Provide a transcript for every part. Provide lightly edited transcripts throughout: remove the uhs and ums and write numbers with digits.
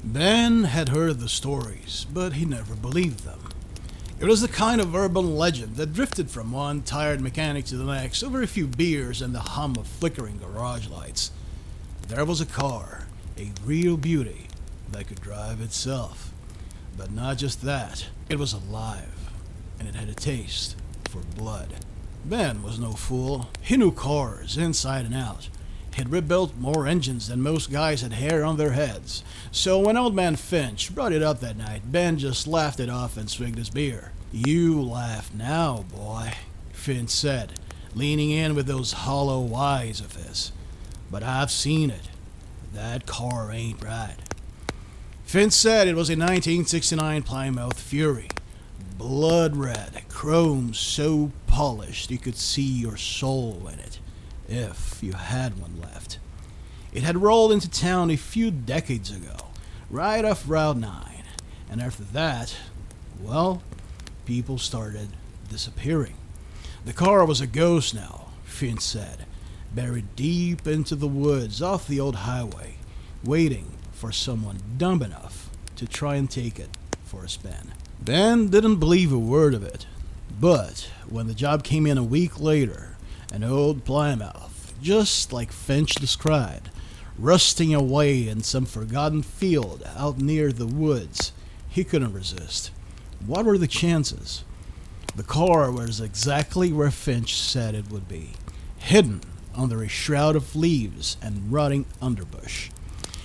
Ben had heard the stories, but he never believed them. It was the kind of urban legend that drifted from one tired mechanic to the next over a few beers and the hum of flickering garage lights. There was a car, a real beauty, that could drive itself. But not just that, it was alive, and it had a taste for blood. Ben was no fool. He knew cars inside and out. He'd rebuilt more engines than most guys had hair on their heads. So when old man Finch brought it up that night, Ben just laughed it off and swigged his beer. "You laugh now, boy," Finch said, leaning in with those hollow eyes of his. "But I've seen it. That car ain't right." Finch said it was a 1969 Plymouth Fury. Blood red, chrome so polished you could see your soul in it, if you had one left. It had rolled into town a few decades ago, right off Route 9, and after that, well, people started disappearing. The car was a ghost now, Finch said, buried deep into the woods off the old highway, waiting for someone dumb enough to try and take it for a spin. Ben didn't believe a word of it, but when the job came in a week later, an old Plymouth, just like Finch described, rusting away in some forgotten field out near the woods, he couldn't resist. What were the chances? The car was exactly where Finch said it would be, hidden under a shroud of leaves and rotting underbush.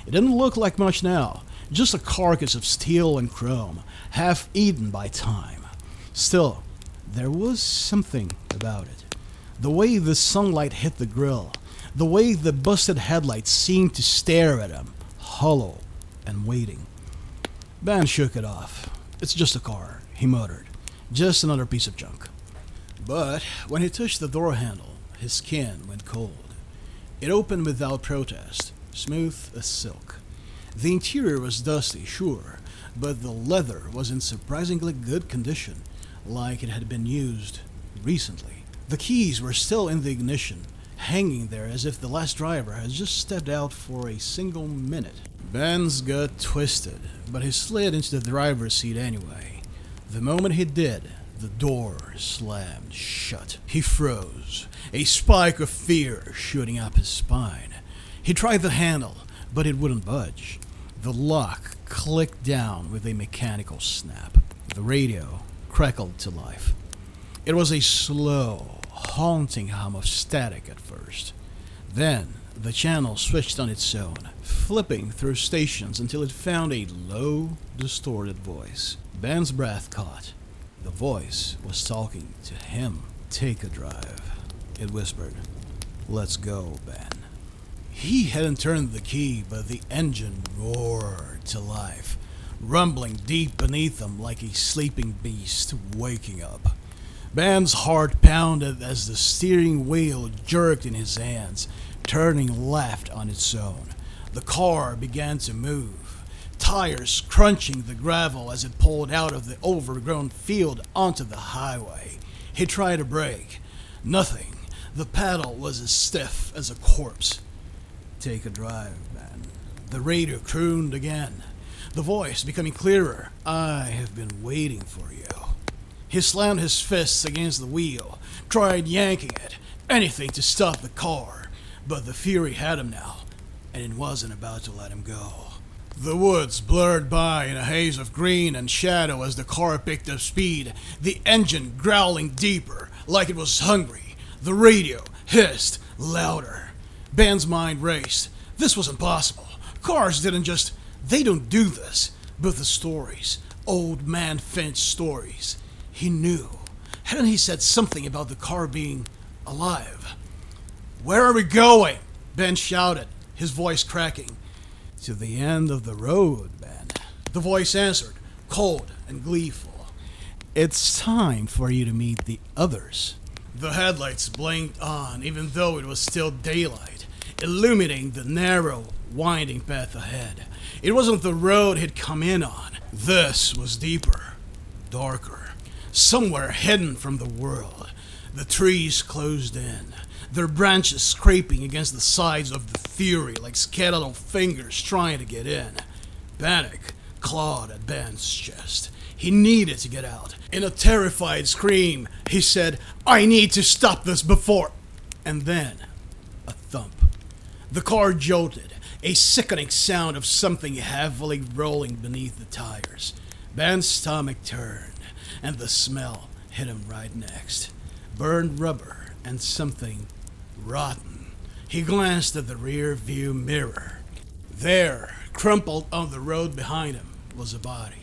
It didn't look like much now, just a carcass of steel and chrome, half eaten by time. Still, there was something about it. The way the sunlight hit the grill, the way the busted headlights seemed to stare at him, hollow and waiting. Ben shook it off. "It's just a car," he muttered. "Just another piece of junk." But when he touched the door handle, his skin went cold. It opened without protest, smooth as silk. The interior was dusty, sure, but the leather was in surprisingly good condition, like it had been used recently. The keys were still in the ignition, hanging there as if the last driver had just stepped out for a single minute. Ben's gut twisted, but he slid into the driver's seat anyway. The moment he did, the door slammed shut. He froze, a spike of fear shooting up his spine. He tried the handle, but it wouldn't budge. The lock clicked down with a mechanical snap. The radio crackled to life. It was a slow, haunting hum of static at first. Then the channel switched on its own, flipping through stations until it found a low, distorted voice. Ben's breath caught. The voice was talking to him. "Take a drive," it whispered. "Let's go, Ben." He hadn't turned the key, but the engine roared to life, rumbling deep beneath him like a sleeping beast waking up. Ben's heart pounded as the steering wheel jerked in his hands, turning left on its own. The car began to move, tires crunching the gravel as it pulled out of the overgrown field onto the highway. He tried to brake. Nothing. The pedal was as stiff as a corpse. "Take a drive, Ben." The radio crooned again, the voice becoming clearer. "I have been waiting for you." He slammed his fists against the wheel, tried yanking it, anything to stop the car, but the Fury had him now, and it wasn't about to let him go. The woods blurred by in a haze of green and shadow as the car picked up speed, the engine growling deeper, like it was hungry. The radio hissed louder. Ben's mind raced. This was impossible. Cars they don't do this. But the stories, old man Finch stories, he knew. Hadn't he said something about the car being alive? "Where are we going?" Ben shouted, his voice cracking. "To the end of the road, Ben," the voice answered, cold and gleeful. "It's time for you to meet the others." The headlights blinked on, even though it was still daylight, illuminating the narrow, winding path ahead. It wasn't the road he'd come in on. This was deeper, darker, somewhere hidden from the world. The trees closed in, their branches scraping against the sides of the Fury like skeletal fingers trying to get in. Panic clawed at Ben's chest. He needed to get out. In a terrified scream, he said, "I need to stop this before..." And then, a thump. The car jolted, a sickening sound of something heavily rolling beneath the tires. Ben's stomach turned, and the smell hit him right next. Burned rubber and something rotten. He glanced at the rear view mirror. There, crumpled on the road behind him, was a body,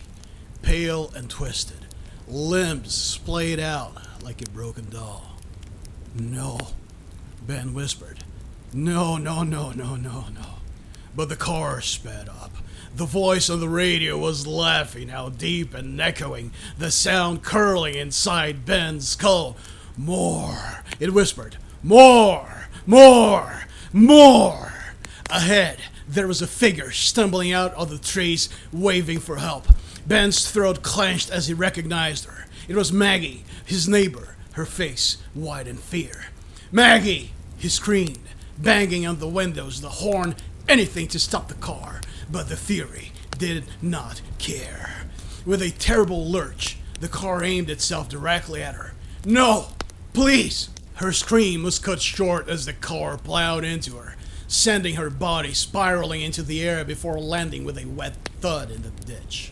pale and twisted, limbs splayed out like a broken doll. "No," Ben whispered. "No, no, no, no, no, no." But the car sped up. The voice on the radio was laughing out deep and echoing, the sound curling inside Ben's skull. "More," it whispered. "More! More! More!" Ahead, there was a figure stumbling out of the trees, waving for help. Ben's throat clenched as he recognized her. It was Maggie, his neighbor, her face white in fear. "Maggie!" he screamed, banging on the windows, the horn, anything to stop the car. But the Fury did not care. With a terrible lurch, the car aimed itself directly at her. "No! Please!" Her scream was cut short as the car plowed into her, sending her body spiraling into the air before landing with a wet thud in the ditch.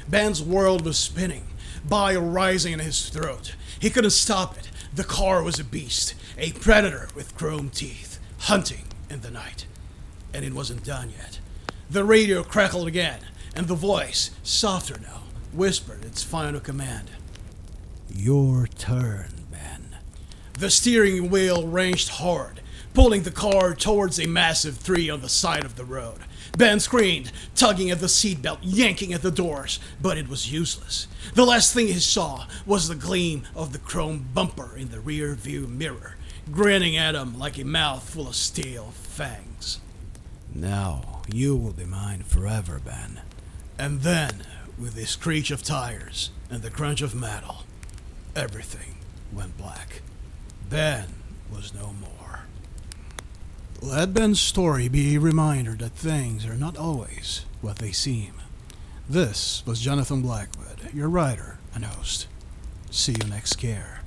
Ben's world was spinning, bile rising in his throat. He couldn't stop it. The car was a beast, a predator with chrome teeth, hunting in the night. And it wasn't done yet. The radio crackled again, and the voice, softer now, whispered its final command. "Your turn, Ben." The steering wheel wrenched hard, pulling the car towards a massive tree on the side of the road. Ben screamed, tugging at the seatbelt, yanking at the doors, but it was useless. The last thing he saw was the gleam of the chrome bumper in the rear view mirror, grinning at him like a mouth full of steel fangs. "Now you will be mine forever, Ben." And then, with a screech of tires and the crunch of metal, everything went black. Ben was no more. Let Ben's story be a reminder that things are not always what they seem. This was Jonathan Blackwood, your writer and host. See you next scare.